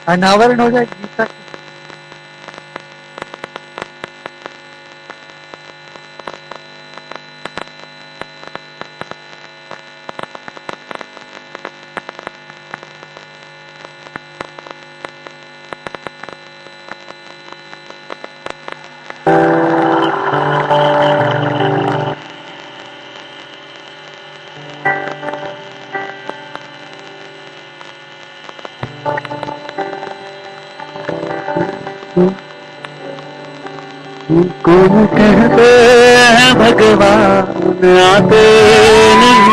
अनावरण हो जाए गीता की। कौन कहते हैं भगवान आते नहीं।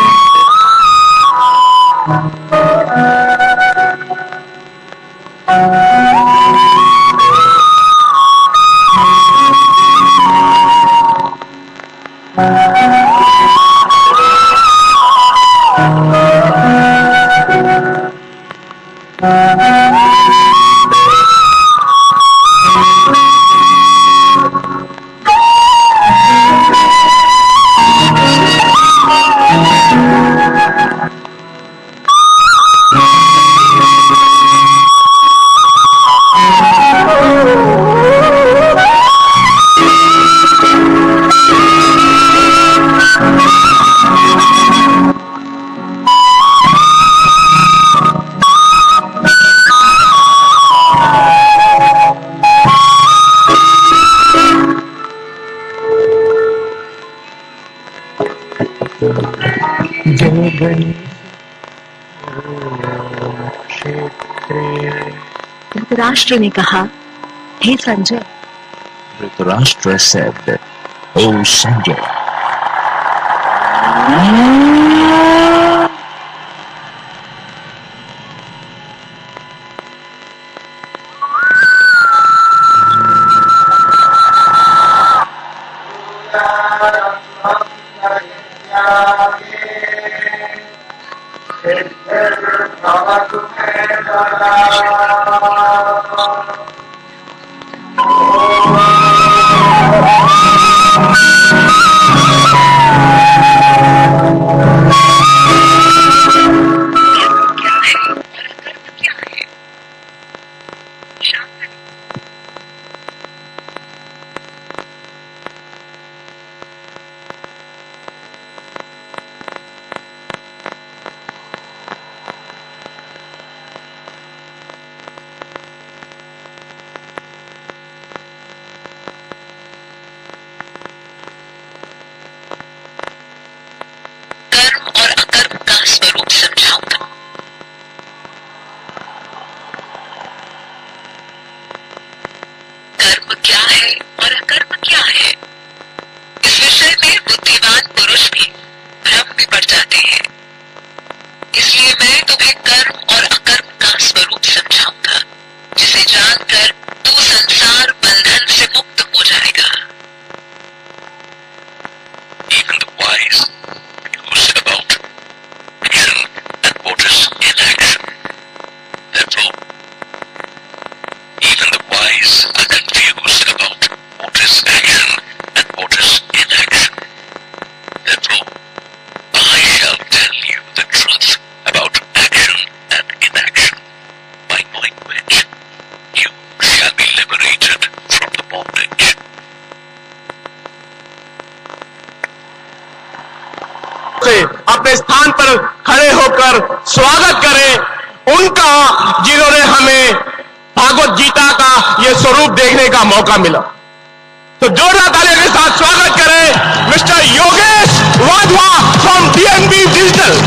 धृतराष्ट्र ने कहा, हे Sanjay. Dhritarashtra said, "O Sanjay, अपने स्थान पर खड़े होकर स्वागत करें उनका, जिन्होंने हमें भागवत गीता का ये स्वरूप देखने का मौका मिला। तो जोरदार तालियों के साथ स्वागत करें mister Yogesh Wadhwa from DNB digital.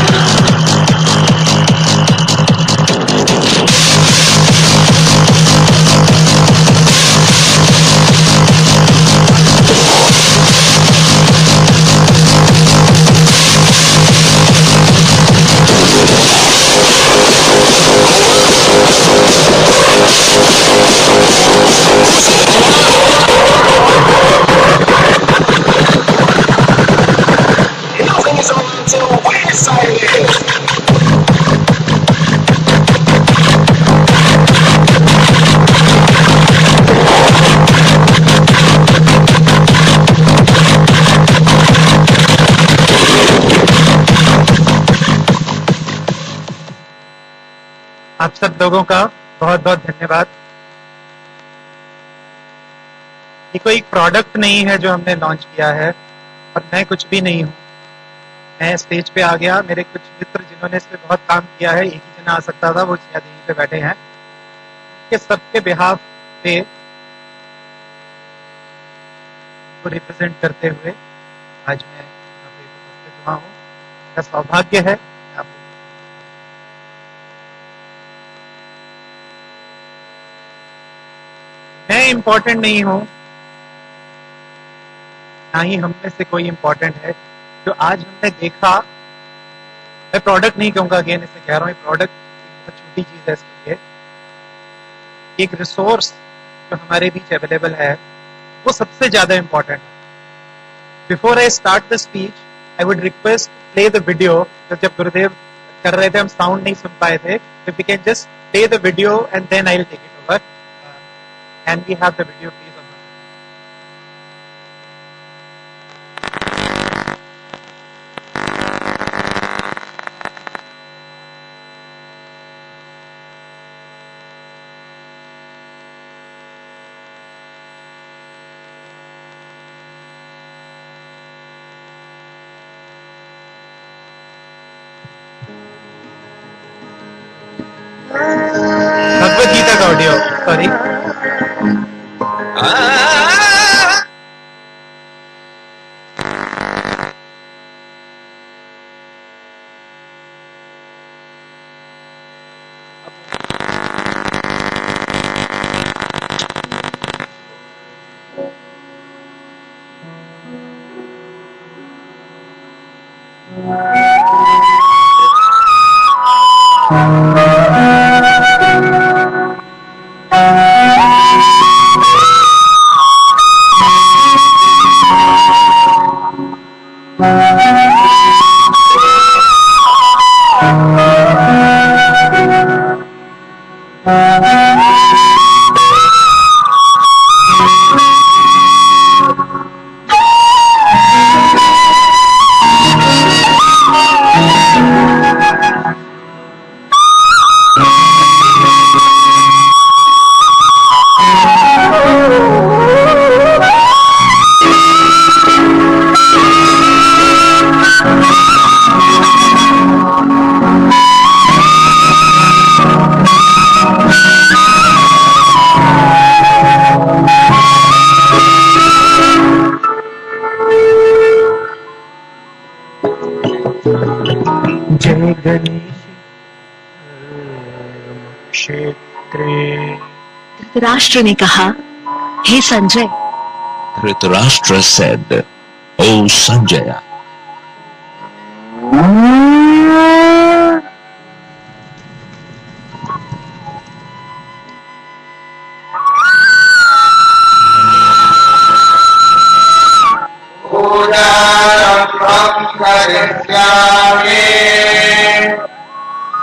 आप सब लोगों का बहुत बहुत धन्यवाद। ये कोई प्रोडक्ट नहीं है जो हमने लॉन्च किया है और मैं कुछ भी नहीं हूँ। मैं स्टेज पे आ गया, मेरे कुछ मित्र जिन्होंने इस पे बहुत काम किया है, एक ही जना आ सकता था, वो शायद यहीं पे बैठे हैं, के सबके बिहाफ पे को रिप्रेजेंट करते हुए आज मैं यहाँ पे उपस्थित हुआ हूँ। मेरा सौभाग्य है आप मैं इम्पोर्टेंट नहीं हूँ, ना ही हम में से कोई इम्पोर्टेंट है। जो आज हमने देखा, मैं प्रोडक्ट नहीं कहूँगा, अगेन इसे कह रहा हूँ, प्रोडक्ट बहुत छोटी चीज है इसके लिए। एक रिसोर्स जो हमारे बीच अवेलेबल है वो सबसे ज्यादा इम्पोर्टेंट है। Before I start the speech I would request play the video. जब गुरुदेव कर रहे थे हम साउंड नहीं सुन पाए थे, if we can just play the video and then I will take it over. Can we have the video please? Bhagavad Gita का ऑडियो, सॉरी। जय गणेश क्षेत्रे। धृतराष्ट्र ने कहा, हे Sanjay, Dhritarashtra said, O Sanjaya,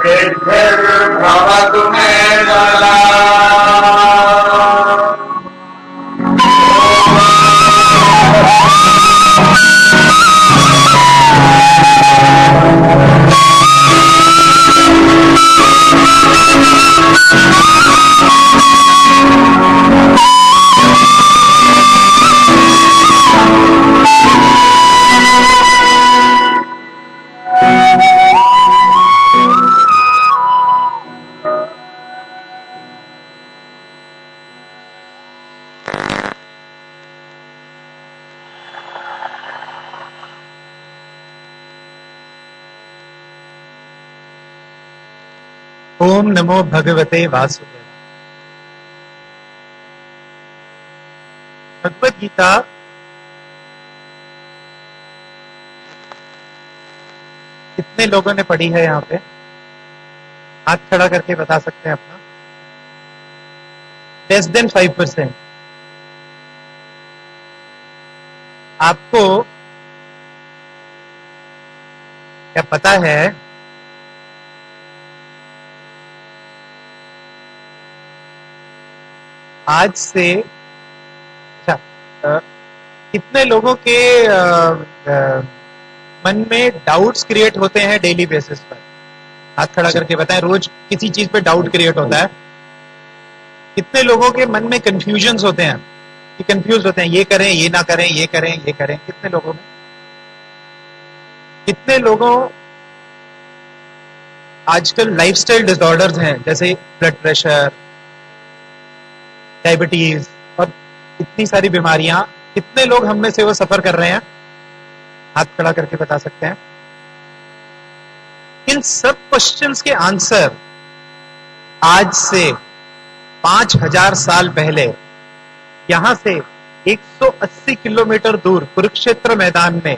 सिद्धिर्भवतु मे सदा। ओम नमो भगवते वासुदेव। भगवत गीता कितने लोगों ने पढ़ी है यहाँ पे? हाथ खड़ा करके बता सकते हैं अपना। Less than 5%। आपको क्या पता है आज से कितने लोगों के मन में डाउट्स क्रिएट होते हैं डेली बेसिस पर? हाथ खड़ा करके बताएं। रोज किसी चीज पे डाउट क्रिएट होता है। कितने लोगों के मन में कंफ्यूजन्स होते हैं कि कंफ्यूज होते हैं, ये करें ये ना करें, ये करें ये करें। कितने लोगों में, कितने लोगों आजकल लाइफस्टाइल डिसऑर्डर्स हैं जैसे ब्लड प्रेशर, डायबिटीज और इतनी सारी बीमारियां, कितने लोग हम में से वो सफर कर रहे हैं? हाथ खड़ा करके बता सकते हैं। इन सब क्वेश्चंस के आंसर आज से 5000 साल पहले यहां से 180 किलोमीटर दूर कुरुक्षेत्र मैदान में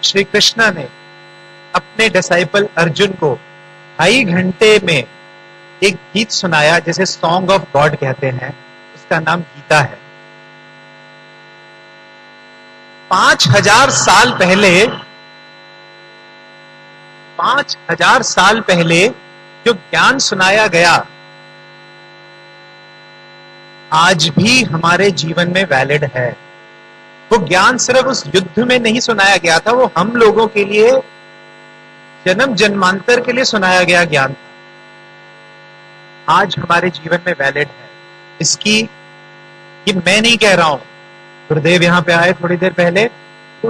श्री कृष्ण ने अपने डिसाइपल अर्जुन को 2.5 घंटे में एक गीत सुनाया जिसे सॉन्ग ऑफ गॉड कहते हैं। उसका नाम गीता है। 5000 साल पहले, 5000 साल पहले जो ज्ञान सुनाया गया आज भी हमारे जीवन में वैलिड है। वो ज्ञान सिर्फ उस युद्ध में नहीं सुनाया गया था, वो हम लोगों के लिए जन्म जन्मांतर के लिए सुनाया गया ज्ञान था, आज हमारे जीवन में वैलिड है। इसकी ये मैं नहीं कह रहा हूं, गुरुदेव यहां पे आए थोड़ी देर पहले तो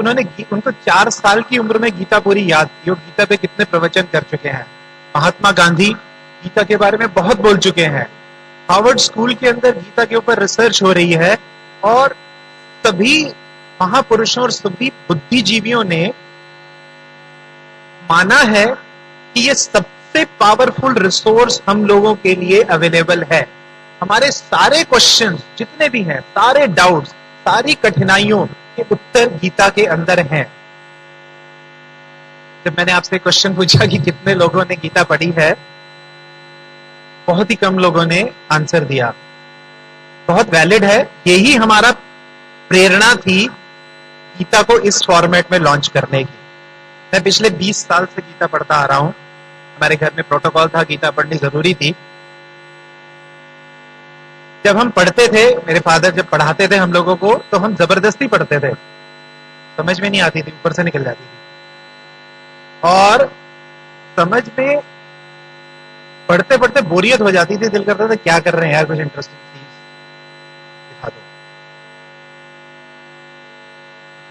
उनको 4 साल की उम्र में गीता पूरी याद थी। वो गीता पे कितने प्रवचन कर चुके हैं। महात्मा गांधी गीता के बारे में बहुत बोल चुके हैं। हार्वर्ड स्कूल के अंदर गीता के ऊपर रिसर्च हो रही है और सभी महापुरुषों और सभी बुद्धिजीवियों ने माना है कि ये सबसे पावरफुल रिसोर्स हम लोगों के लिए अवेलेबल है। हमारे सारे क्वेश्चंस जितने भी हैं, सारे डाउट्स, सारी कठिनाइयों के उत्तर गीता के अंदर हैं। जब मैंने आपसे क्वेश्चन पूछा कि कितने लोगों ने गीता पढ़ी है, बहुत ही कम लोगों ने आंसर दिया। बहुत वैलिड है। यही हमारा प्रेरणा थी गीता को इस फॉर्मेट में लॉन्च करने की। मैं पिछले 20 साल से गीता पढ़ता आ रहा हूं। हमारे घर में प्रोटोकॉल था, गीता पढ़नी जरूरी थी। जब हम पढ़ते थे, मेरे फादर जब पढ़ाते थे हम लोगों को, तो हम जबरदस्ती पढ़ते थे, समझ में नहीं आती थी, ऊपर से निकल जाती थी। और समझ में पढ़ते पढ़ते बोरियत हो जाती थी, दिल करता था क्या कर रहे हैं यार, कुछ इंटरेस्टिंग चीज दिखा दो।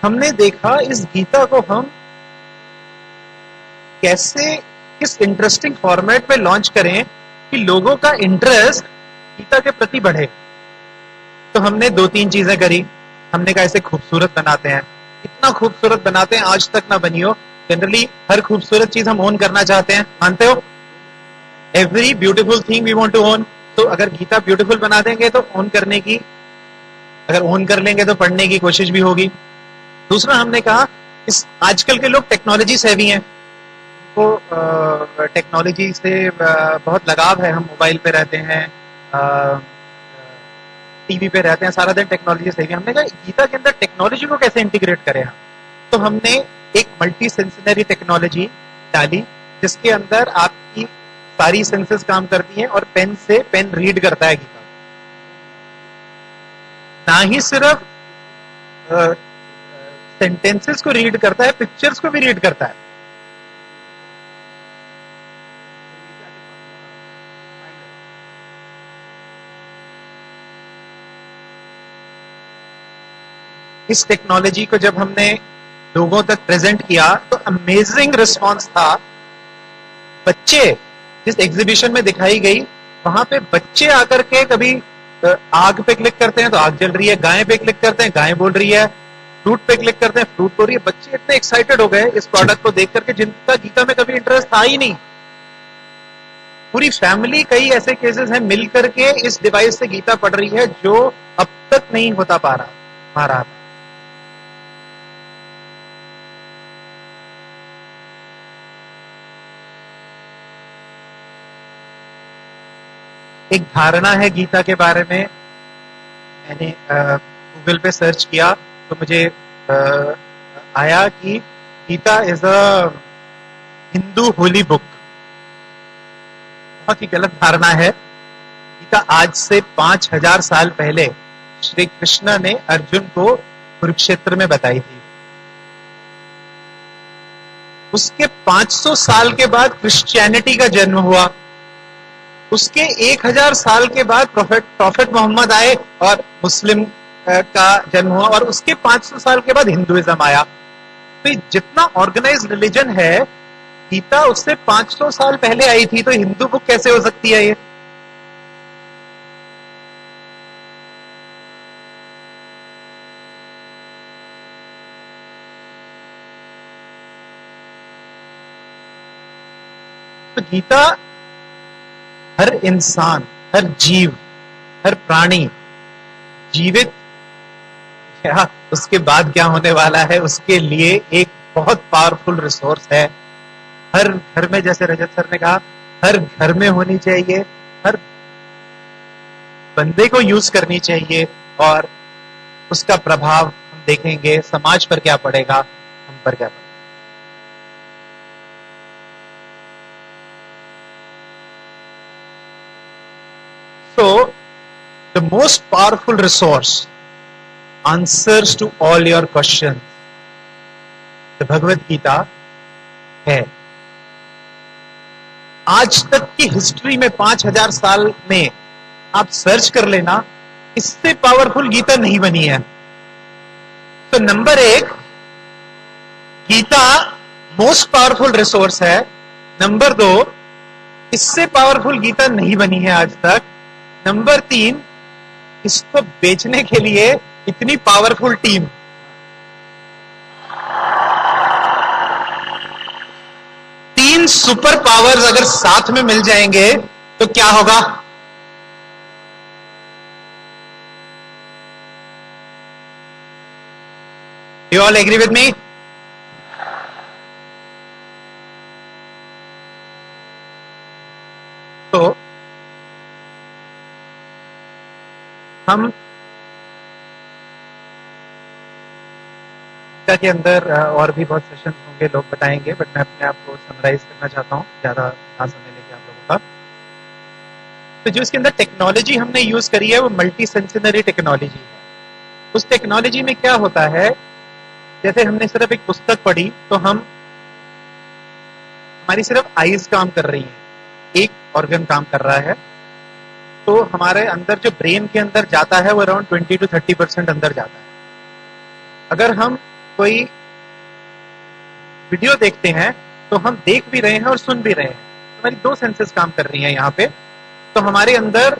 हमने देखा इस गीता को हम कैसे किस इंटरेस्टिंग फॉर्मेट में लॉन्च करें कि लोगों का इंटरेस्ट गीता के प्रति बढ़े। तो हमने 2-3 चीजें करी। हमने कहा इसे खूबसूरत बनाते हैं। इतना खूबसूरत बनाते हैं आज तक ना बनी हो। जनरली हर खूबसूरत चीज हम ओन करना चाहते हैं, मानते हो? Every beautiful thing we want to own. तो अगर गीता ब्यूटीफुल बना देंगे तो ओन करने की, अगर ओन कर लेंगे तो पढ़ने की कोशिश भी होगी। दूसरा हमने कहा इस आजकल के लोग टेक्नोलॉजी सेवी हैं, उनको टेक्नोलॉजी से बहुत लगाव है। हम मोबाइल पे रहते हैं, टीवी पे रहते हैं, सारा दिन टेक्नोलॉजी से भी। हमने कहा गीता के अंदर टेक्नोलॉजी को कैसे इंटीग्रेट करें हम। तो हमने एक मल्टी सेंसरी टेक्नोलॉजी डाली जिसके अंदर आपकी सारी सेंसेस काम करती हैं और पेन से पेन रीड करता है गीता। ना ही सिर्फ सेंटेंसेस को रीड करता है, पिक्चर्स को भी रीड करता है। इस टेक्नोलॉजी को जब हमने लोगों तक प्रेजेंट किया तो अमेजिंग रिस्पांस था। बच्चे जिस एग्जीबिशन में दिखाई गई, वहां पे बच्चे आकर के कभी आग पे क्लिक करते हैं तो आग जल रही है, गाय पे क्लिक करते हैं गाय बोल रही है, फ्रूट पे क्लिक करते हैं फ्रूट बोल रही है। बच्चे इतने एक्साइटेड हो गए इस प्रोडक्ट को देख करके जिनका गीता में कभी इंटरेस्ट था ही नहीं। पूरी फैमिली, कई ऐसे केसेस हैं मिल करके इस डिवाइस से गीता पढ़ रही है जो अब तक नहीं होता पा रहा। एक धारणा है गीता के बारे में, मैंने गूगल पे सर्च किया तो मुझे आया कि Gita is a Hindu holy book. बहुत ही गलत धारणा है। गीता आज से 5000 साल पहले श्री कृष्ण ने अर्जुन को कुरुक्षेत्र में बताई थी। उसके 500 साल के बाद क्रिश्चियनिटी का जन्म हुआ। उसके 1000 साल के बाद प्रॉफिट मोहम्मद आए और मुस्लिम का जन्म हुआ, और उसके 500 साल के बाद हिंदुइज्म आया। तो ये जितना ऑर्गेनाइज्ड रिलीजन है, गीता उससे 500 साल पहले आई थी, तो हिंदू बुक कैसे हो सकती है ये? तो गीता हर इंसान, हर जीव, हर प्राणी, जीवित या उसके बाद क्या होने वाला है, उसके लिए एक बहुत पावरफुल रिसोर्स है। हर घर में, जैसे रजत सर ने कहा, हर घर में होनी चाहिए, हर बंदे को यूज करनी चाहिए, और उसका प्रभाव हम देखेंगे समाज पर क्या पड़ेगा, हम पर क्या पड़ेगा। So, the most powerful resource, answers to all your questions, the Bhagavad Gita है। आज तक की हिस्ट्री में 5000 साल में आप सर्च कर लेना, इससे पावरफुल गीता नहीं बनी है। तो number 1, Gita most powerful resource है। नंबर 2, इससे पावरफुल गीता नहीं बनी है आज तक। नंबर 3, इसको बेचने के लिए इतनी पावरफुल टीम। तीन सुपर पावर्स अगर साथ में मिल जाएंगे तो क्या होगा? You all agree with me? तो हम के अंदर और भी बहुत सेशन होंगे, लोग बताएंगे, बट मैं अपने आप को समराइज करना चाहता हूँ, ज्यादा ना समय लेके आप लोगों का। तो जो इसके अंदर टेक्नोलॉजी हमने यूज करी है वो मल्टी सेंसरी टेक्नोलॉजी है। उस टेक्नोलॉजी में क्या होता है, जैसे हमने सिर्फ एक पुस्तक पढ़ी तो हमारी सिर्फ आईज काम कर रही है, एक ऑर्गन काम कर रहा है, तो हमारे अंदर जो ब्रेन के अंदर जाता है वो अराउंड 20 to 30% अंदर जाता है। अगर हम कोई वीडियो देखते हैं तो हम देख भी रहे हैं और सुन भी रहे हैं, हमारी 2 सेंसेस काम कर रही हैं यहाँ पे। तो हमारे अंदर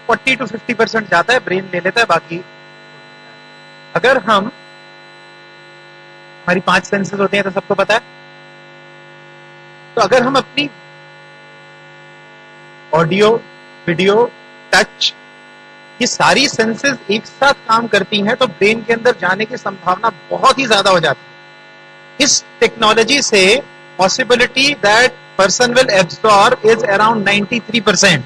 40 to 50% जाता है, ब्रेन ले लेता है बाकी। अगर हमारी 5 सेंसेस होते हैं तो सबको पता है। तो अगर हम अपनी ऑडियो, वीडियो, टच, ये सारी सेंसेस एक साथ काम करती हैं तो ब्रेन के अंदर जाने की संभावना बहुत ही ज्यादा हो जाती है। इस टेक्नोलॉजी से possibility that person will absorb is around 93%।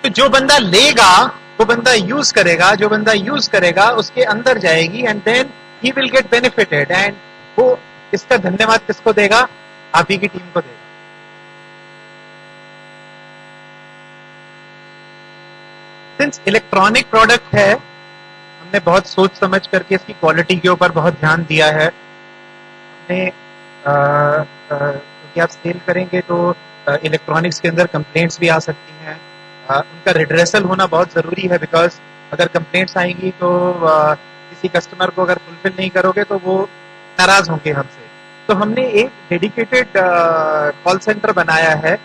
तो जो बंदा लेगा वो बंदा यूज करेगा, जो बंदा यूज करेगा उसके अंदर जाएगी, and then he will get benefited. And वो इसका धन्यवाद किसको देगा? आप ही की टीम को देगा। सिंस इलेक्ट्रॉनिक प्रोडक्ट है, हमने बहुत सोच समझ करके इसकी क्वालिटी के ऊपर बहुत ध्यान दिया है। हमने क्योंकि आप सेल करेंगे तो इलेक्ट्रॉनिक्स के अंदर कंप्लेंट्स भी आ सकती हैं, उनका रिड्रेसल होना बहुत जरूरी है, बिकॉज अगर कंप्लेंट्स आएंगी तो किसी कस्टमर को अगर फुलफिल नहीं करोगे तो वो नाराज होंगे हमसे। तो हमने एक डेडिकेटेड कॉल सेंटर बनाया है।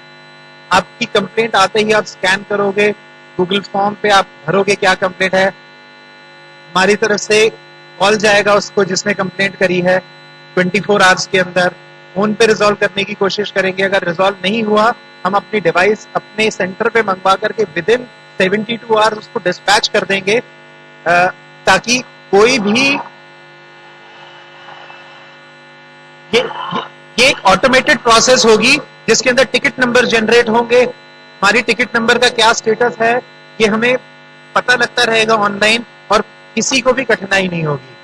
आपकी कंप्लेंट आते ही आप स्कैन करोगे, गूगल फॉर्म पे आप भरोगे क्या कंप्लेंट है, हमारी तरफ से कॉल जाएगा उसको जिसने कंप्लेंट करी है, 24 आवर्स के अंदर फोन पे रिजॉल्व करने की कोशिश करेंगे। अगर रिजॉल्व नहीं हुआ, हम अपनी डिवाइस अपने सेंटर पे मंगवा करके विद इन 72 आवर्स उसको डिस्पैच कर देंगे, ताकि कोई भी ये एक ऑटोमेटेड प्रोसेस होगी जिसके अंदर टिकट नंबर जनरेट होंगे। हमारी टिकट नंबर का क्या स्टेटस है ये हमें पता लगता रहेगा ऑनलाइन, और किसी को भी कठिनाई नहीं होगी।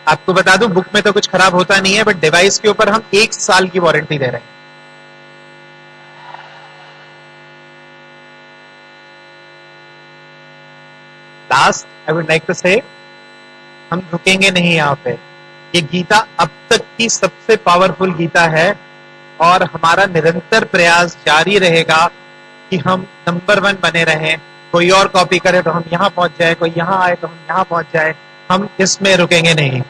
आपको बता दूं, बुक में तो कुछ खराब होता नहीं है, बट डिवाइस के ऊपर हम 1 साल की वारंटी दे रहे हैं। Last I would like to say, हम रुकेंगे नहीं यहाँ पे। ये गीता अब तक की सबसे पावरफुल गीता है और हमारा निरंतर प्रयास जारी रहेगा कि हम नंबर 1 बने रहें। कोई और कॉपी करे तो हम यहाँ पहुंच जाए, कोई यहाँ आए तो हम यहाँ पहुंच जाए, हम इसमें रुकेंगे नहीं।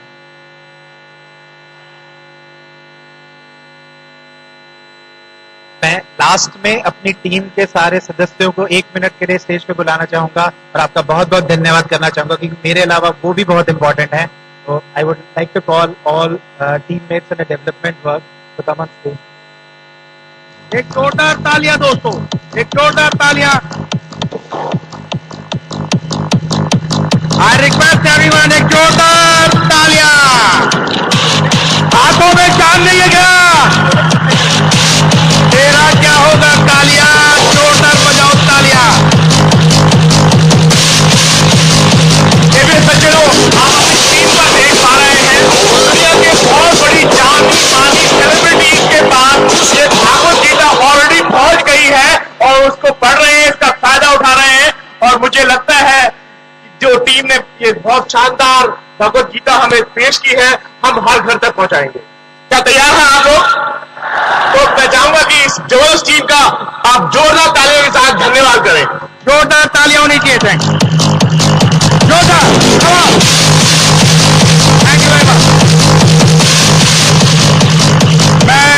मैं लास्ट में अपनी टीम के सारे सदस्यों को 1 मिनट के लिए स्टेज पे बुलाना चाहूंगा और आपका बहुत बहुत धन्यवाद करना चाहूंगा क्योंकि मेरे अलावा वो भी बहुत इंपॉर्टेंट है। तो I would like to call all teammates in development work to come on stage. एक जोरदार तालियां दोस्तों, एक जोरदार तालियां। आई रिक्वेस्ट एवरीवन, एक जोरदार तालियां। हाथों में जान नहीं लगा, तेरा क्या होगा तालियां, जोरदार बजाओ तालियां। ये भी सज्जनों, आप अपनी स्क्रीन पर देख पा रहे हैं दुनिया के बहुत बड़ी जानी मानी सेलिब्रिटीज के पास ये भागवत गीता ऑलरेडी पहुंच गई है और उसको पढ़ रहे हैं, इसका फायदा उठा रहे हैं। और मुझे लगता है जो टीम ने ये बहुत शानदार भगवत गीता हमें पेश की है, हम हर घर तक पहुंचाएंगे। क्या तैयार हैं आप लोग? तो मैं चाहूंगा कि इस जबरदस्त टीम का आप जोरदार तालियों के साथ धन्यवाद करें। जोरदार तालियां होनी चाहिए। थैंक जोरदार, थैंक यू वेरी मच। मैं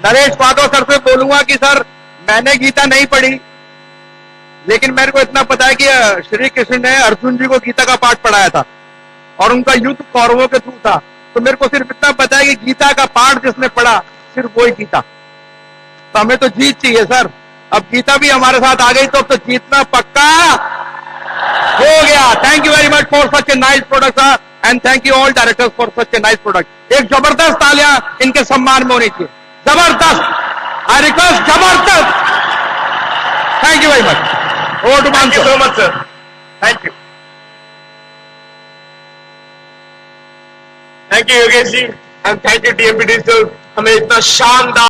नरेश पादो सर से बोलूंगा कि सर मैंने गीता नहीं पढ़ी, लेकिन मेरे को इतना पता है कि श्री कृष्ण ने अर्जुन जी को गीता का पाठ पढ़ाया था और उनका युद्ध कौरवों के थ्रू था। तो मेरे को सिर्फ इतना पता है कि गीता का पाठ जिसने पढ़ा सिर्फ वही गीता। तो हमें तो जीत चाहिए सर। अब गीता भी हमारे साथ आ गई तो अब तो जीतना पक्का हो गया। Thank you very much for such a nice product sir and thank you all directors for such a nice product. एक जबरदस्त तालियां इनके सम्मान में होनी चाहिए, जबरदस्त। आई रिक्वेस्ट जबरदस्त। Thank you very much. Over to Thank you so much, sir. Thank you. Thank you, Yogesh ji, and thank you, TMP Digital. हमें इतना शानदार